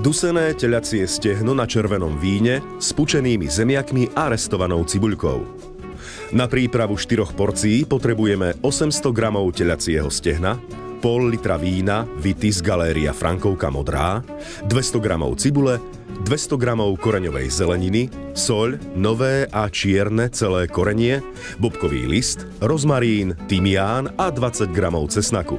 Dusené telacie stehno na červenom víne s pučenými zemiakmi a restovanou cibuľkou. Na prípravu 4 porcií potrebujeme 800 g telacieho stehna, pol litra vína Vitis Galeria Frankovka modrá, 200 g cibule, 200 g koreňovej zeleniny, soľ, nové a čierne celé korenie, bobkový list, rozmarín, tymián a 20 g cesnaku.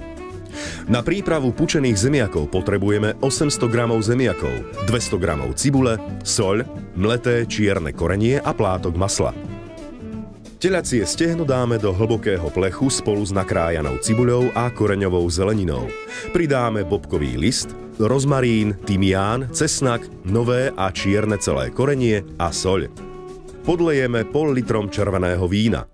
Na prípravu pučených zemiakov potrebujeme 800 g zemiakov, 200 g cibule, soľ, mleté čierne korenie a plátok masla. Telacie stehno dáme do hlbokého plechu spolu s nakrájanou cibuľou a koreňovou zeleninou. Pridáme bobkový list, rozmarín, tymián, cesnak, nové a čierne celé korenie a soľ. Podlejeme pol litrom červeného vína.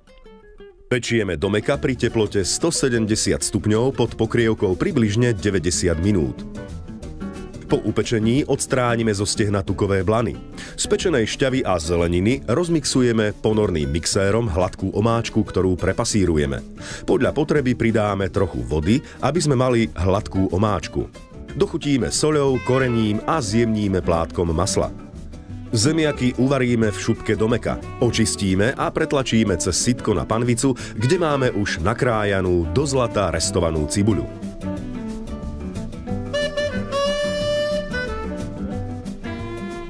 Pečieme do mäka pri teplote 170 stupňov pod pokrievkou približne 90 minút. Po upečení odstránime zo stehna tukové blany. Z pečenej šťavy a zeleniny rozmixujeme ponorným mixérom hladkú omáčku, ktorú prepasírujeme. Podľa potreby pridáme trochu vody, aby sme mali hladkú omáčku. Dochutíme soľou, korením a zjemníme plátkom masla. Zemiaky uvaríme v šupke do mäka, očistíme a pretlačíme cez sitko na panvicu, kde máme už nakrájanú do zlata restovanú cibuľu.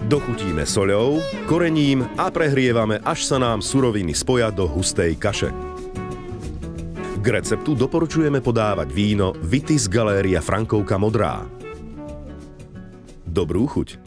Dochutíme soľou, korením a prehrievame, až sa nám suroviny spoja do hustej kaše. K receptu doporučujeme podávať víno Vitis Galeria Frankovka modrá. Dobrú chuť!